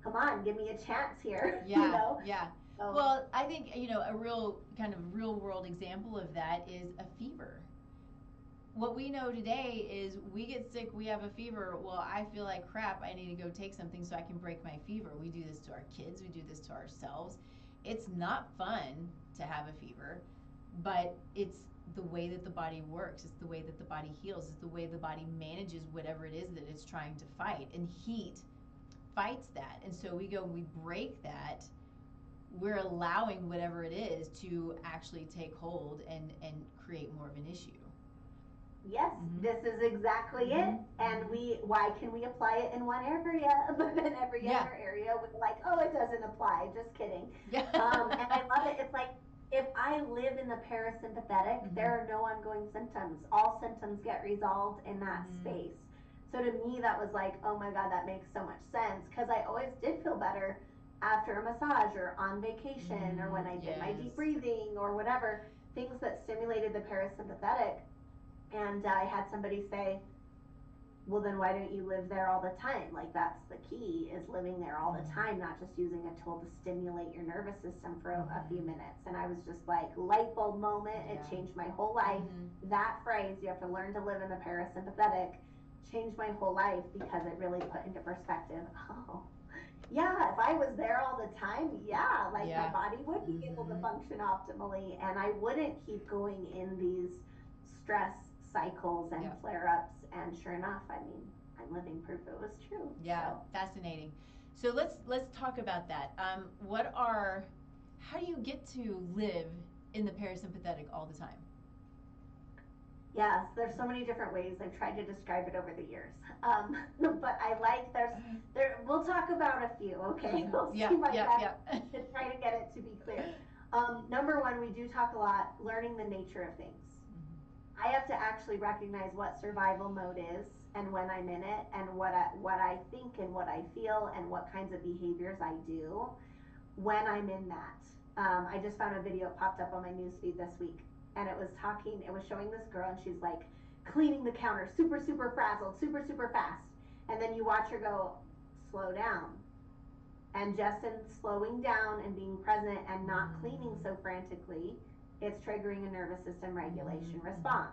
come on, give me a chance here. Yeah, yeah. So, well, I think, a real kind of real world example of that is a fever. What we know today is we get sick, we have a fever. Well, I feel like crap, I need to go take something so I can break my fever. We do this to our kids, we do this to ourselves. It's not fun to have a fever, but it's the way that the body works. It's the way that the body heals. It's the way the body manages whatever it is that it's trying to fight. And heat fights that. And so we break that. We're allowing whatever it is to actually take hold and create more of an issue. Yes, this is exactly it. And why can we apply it in one area, but then every other area we're like, oh, it doesn't apply. Just kidding. And I love it. It's like, if I live in the parasympathetic, there are no ongoing symptoms. All symptoms get resolved in that space. So to me, that was like, oh my God, that makes so much sense, because I always did feel better after a massage or on vacation or when I did my deep breathing or whatever, things that stimulated the parasympathetic. And I had somebody say, Well, then why don't you live there all the time? Like, that's the key, is living there all the time, not just using a tool to stimulate your nervous system for a few minutes. And I was just like, light bulb moment. It changed my whole life. That phrase, you have to learn to live in the parasympathetic, changed my whole life, because it really put into perspective, oh, yeah, if I was there all the time, yeah, like my body would be able to function optimally, and I wouldn't keep going in these stress cycles and flare-ups. And sure enough, I mean, I'm living proof it was true. Yeah, so fascinating. So let's talk about that. How do you get to live in the parasympathetic all the time? Yes, there's so many different ways. I've tried to describe it over the years. But I like we'll talk about a few, okay? We'll see my best to try to get it to be clear. Number one, we do talk a lot, learning the nature of things. I have to actually recognize what survival mode is and when I'm in it, and what I think and what I feel and what kinds of behaviors I do when I'm in that. I just found a video, popped up on my newsfeed this week, and it was showing this girl, and she's like cleaning the counter, super, super frazzled, super, super fast. And then you watch her go, slow down. And just in slowing down and being present and not cleaning so frantically, it's triggering a nervous system regulation response.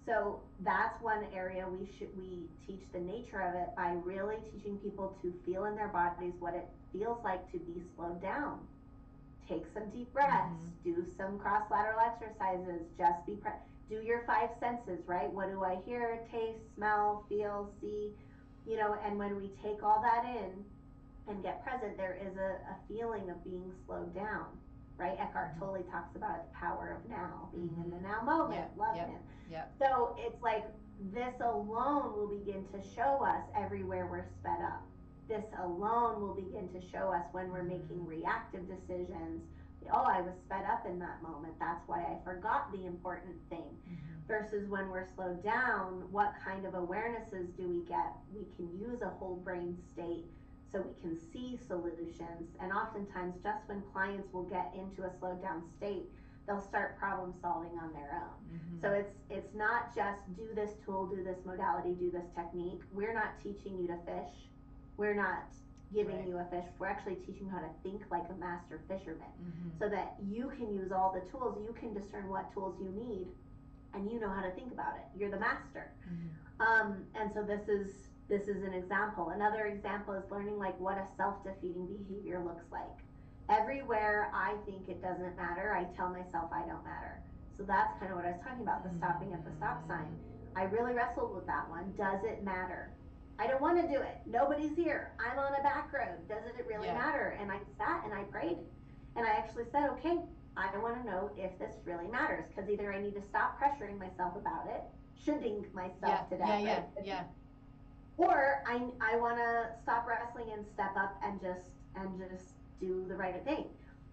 So that's one area we teach the nature of it by really teaching people to feel in their bodies what it feels like to be slowed down. Take some deep breaths, do some cross lateral exercises, just be do your 5 senses, right? What do I hear, taste, smell, feel, see, and when we take all that in and get present, there is a feeling of being slowed down, right? Eckhart Tolle talks about the power of now, being in the now moment. Love him. So it's like, this alone will begin to show us everywhere we're sped up. This alone will begin to show us when we're making reactive decisions. Oh, I was sped up in that moment. That's why I forgot the important thing. Versus when we're slowed down, what kind of awarenesses do we get? We can use a whole brain state so we can see solutions. And oftentimes, just when clients will get into a slowed down state, they'll start problem solving on their own. So it's not just do this tool, do this modality, do this technique. We're not teaching you to fish. We're not giving you a fish. We're actually teaching you how to think like a master fisherman, so that you can use all the tools. You can discern what tools you need, and you know how to think about it. You're the master. And so this is an example. Another example is learning like what a self-defeating behavior looks like. Everywhere I think it doesn't matter, I tell myself I don't matter. So that's kind of what I was talking about, the stopping at the stop sign. I really wrestled with that one. Does it matter? I don't want to do it. Nobody's here. I'm on a back road. Doesn't it really matter? And I sat and I prayed. And I actually said, okay, I want to know if this really matters. Because either I need to stop pressuring myself about it, shoulding myself to death. Or I want to stop wrestling and step up and just do the right thing.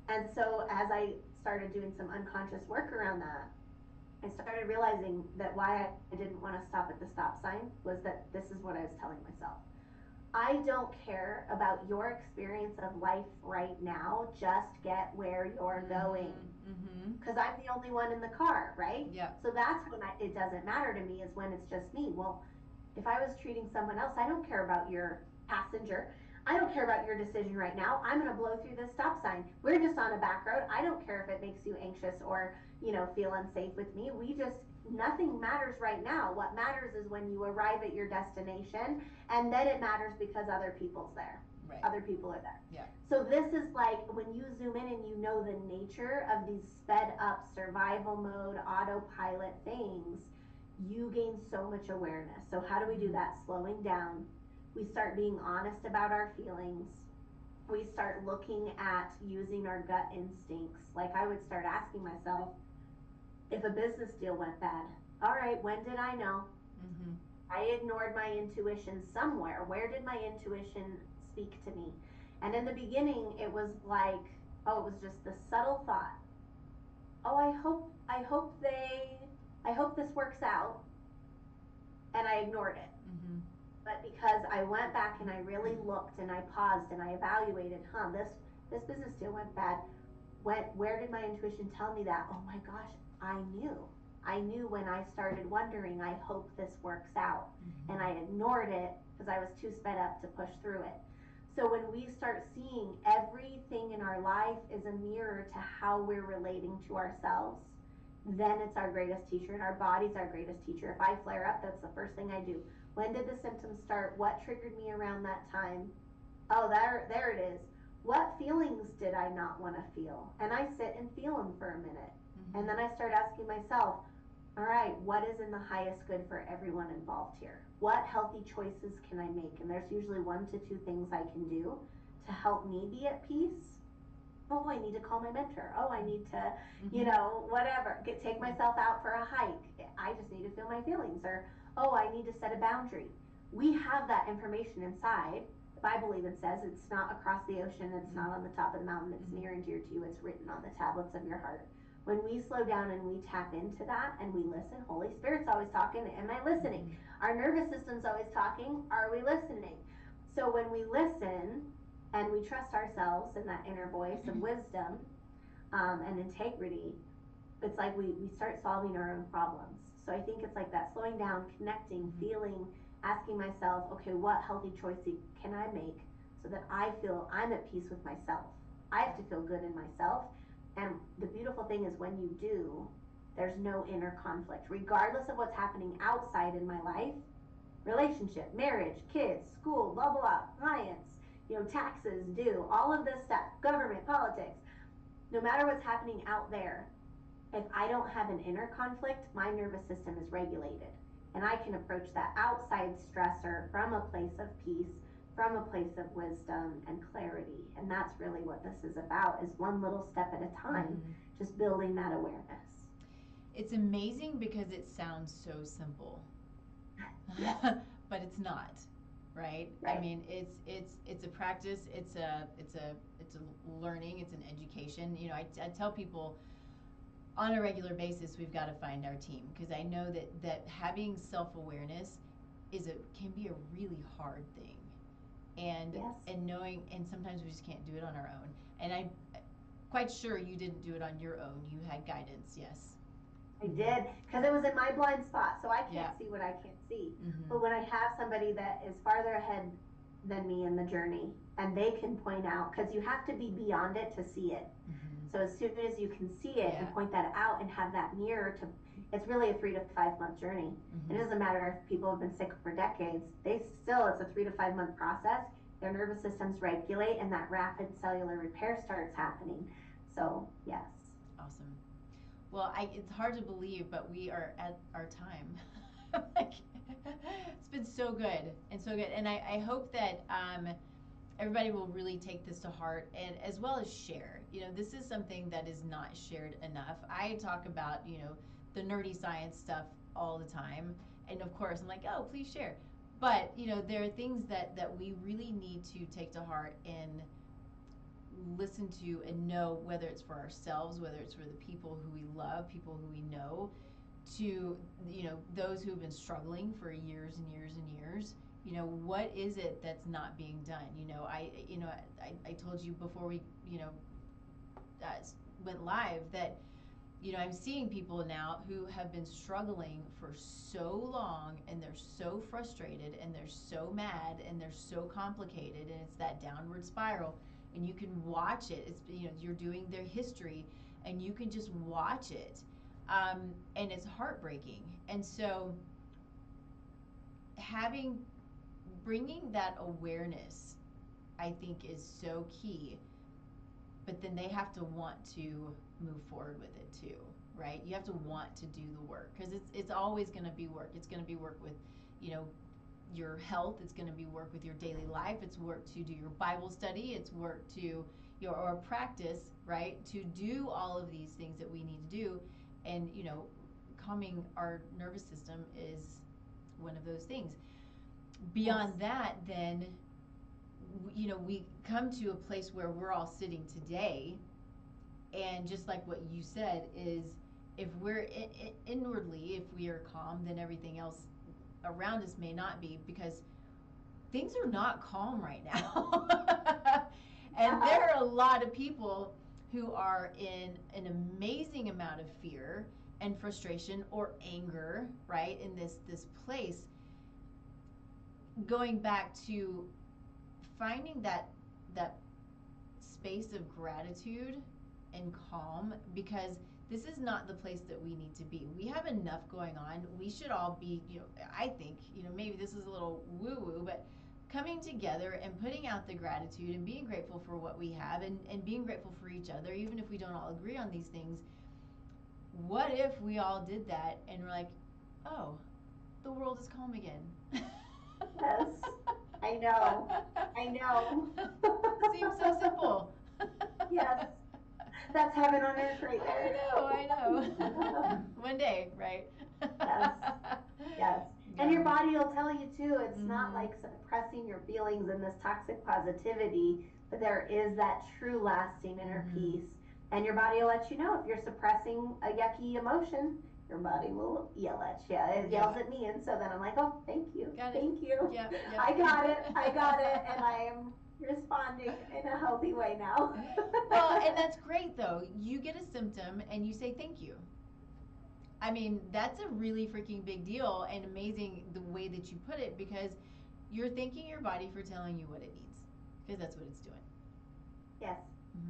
And so as I started doing some unconscious work around that, I started realizing that why I didn't want to stop at the stop sign was that this is what I was telling myself. I don't care about your experience of life right now. Just get where you're going. Because I'm the only one in the car, right? So that's when it doesn't matter to me, is when it's just me. Well, if I was treating someone else, I don't care about your passenger. I don't care about your decision right now. I'm going to blow through this stop sign. We're just on a back road. I don't care if it makes you anxious or, feel unsafe with me. Nothing matters right now. What matters is when you arrive at your destination, and then it matters because other people's there. Right. Other people are there. So this is like when you zoom in and you know the nature of these sped up survival mode, autopilot things, you gain so much awareness. So how do we do that? Slowing down. We start being honest about our feelings. We start looking at using our gut instincts. Like I would start asking myself, if a business deal went bad, all right, when did I know? I ignored my intuition somewhere. Where did my intuition speak to me? And in the beginning, it was like, it was just the subtle thought. Oh, I hope this works out. And I ignored it. But because I went back and I really looked and I paused and I evaluated, this business deal went bad. Where did my intuition tell me that? Oh my gosh, I knew when I started wondering, I hope this works out. And I ignored it because I was too sped up to push through it. So when we start seeing everything in our life is a mirror to how we're relating to ourselves, then it's our greatest teacher, and our body's our greatest teacher. If I flare up, that's the first thing I do. When did the symptoms start? What triggered me around that time? Oh, there it is. What feelings did I not want to feel? And I sit and feel them for a minute. And then I start asking myself, all right, what is in the highest good for everyone involved here? What healthy choices can I make? And there's usually 1 to 2 things I can do to help me be at peace. Oh, I need to call my mentor. Oh, I need to, whatever. Take myself out for a hike. I just need to feel my feelings. Or, oh, I need to set a boundary. We have that information inside. The Bible even says it's not across the ocean. It's not on the top of the mountain. It's near and dear to you. It's written on the tablets of your heart. When we slow down and we tap into that and we listen, Holy Spirit's always talking. Am I listening? Our nervous system's always talking. Are we listening? So when we listen and we trust ourselves in that inner voice of wisdom and integrity, it's like we start solving our own problems. So I think it's like that slowing down, connecting, feeling, asking myself, okay, what healthy choice can I make so that I feel I'm at peace with myself? I have to feel good in myself. And the beautiful thing is when you do, there's no inner conflict. Regardless of what's happening outside in my life, relationship, marriage, kids, school, blah, blah, blah, clients, taxes, due, all of this stuff, government, politics, no matter what's happening out there, if I don't have an inner conflict, my nervous system is regulated. And I can approach that outside stressor from a place of peace, from a place of wisdom and clarity. And that's really what this is about, is one little step at a time, just building that awareness. It's amazing because it sounds so simple. But it's not, right? I mean, it's a practice, it's a learning, it's an education. I tell people on a regular basis we've got to find our team, because I know that having self-awareness can be a really hard thing. And knowing, and sometimes we just can't do it on our own. And I'm quite sure you didn't do it on your own. You had guidance, yes. I did, because it was in my blind spot, so I can't see what I can't see. But when I have somebody that is farther ahead than me in the journey, and they can point out, because you have to be beyond it to see it. So as soon as you can see it and point that out and have that mirror to, it's really a 3 to 5 month journey. It doesn't matter if people have been sick for decades, it's a 3 to 5 month process. Their nervous systems regulate and that rapid cellular repair starts happening. So yes. Awesome. Well, it's hard to believe, but we are at our time. It's been so good and so good. And I hope that everybody will really take this to heart, and as well as share. This is something that is not shared enough. I talk about, the nerdy science stuff all the time. And of course, I'm like, oh, please share. But, there are things that we really need to take to heart and listen to and know, whether it's for ourselves, whether it's for the people who we love, people who we know, to, those who have been struggling for years and years and years. What is it that's not being done? I told you before we, went live that, I'm seeing people now who have been struggling for so long, and they're so frustrated, and they're so mad, and they're so complicated, and it's that downward spiral, and you can watch it. It's, you're doing their history, and you can just watch it, and it's heartbreaking. And so bringing that awareness, I think, is so key. But then they have to want to move forward with it too, right? You have to want to do the work, because it's always going to be work. It's going to be work with, your health. It's going to be work with your daily life. It's work to do your Bible study. It's work to or practice, right? To do all of these things that we need to do, and calming our nervous system is one of those things. Beyond that, then, we come to a place where we're all sitting today, and just like what you said, is if we're inwardly, if we are calm, then everything else around us may not be, because things are not calm right now. And there are a lot of people who are in an amazing amount of fear and frustration or anger, right, in this place. going back to finding that space of gratitude and calm, because this is not the place that we need to be. We have enough going on. We should all be, I think, maybe this is a little woo woo, but coming together and putting out the gratitude and being grateful for what we have, and being grateful for each other, even if we don't all agree on these things. What if we all did that and we're like, oh, the world is calm again? Yes, I know. I know. Seems so simple. Yes, that's heaven on earth right there. I know. One day, right? Yes, yes. And your body will tell you too. It's not like suppressing your feelings and this toxic positivity, but there is that true lasting inner peace. And your body will let you know if you're suppressing a yucky emotion. Your body will yell at you. It yells at me, and so then I'm like, oh, thank you, thank you. Yep. I got it, and I am responding in a healthy way now. Well, and that's great though. You get a symptom and you say thank you. I mean, that's a really freaking big deal, and amazing the way that you put it, because you're thanking your body for telling you what it needs, because that's what it's doing. Yes.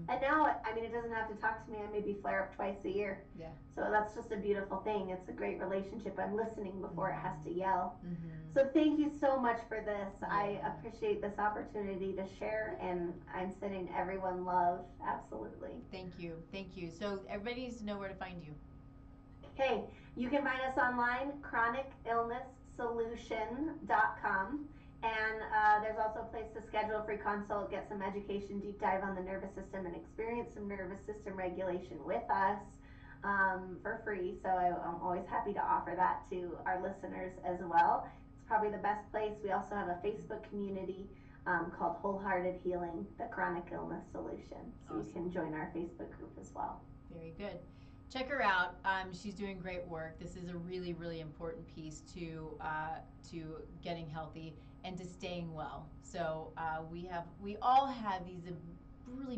And now, I mean, it doesn't have to talk to me. I maybe flare up twice a year. Yeah. So that's just a beautiful thing. It's a great relationship. I'm listening before it has to yell. So thank you so much for this. Yeah. I appreciate this opportunity to share, and I'm sending everyone love. Absolutely. Thank you. Thank you. So everybody needs to know where to find you. Okay. You can find us online, chronicillnesssolution.com. And there's also a place to schedule a free consult, get some education, deep dive on the nervous system, and experience some nervous system regulation with us for free. So I'm always happy to offer that to our listeners as well. It's probably the best place. We also have a Facebook community called Wholehearted Healing, the Chronic Illness Solution. So you can join our Facebook group as well. Very good. Check her out. She's doing great work. This is a really, really important piece to getting healthy and to staying well. So we all have these really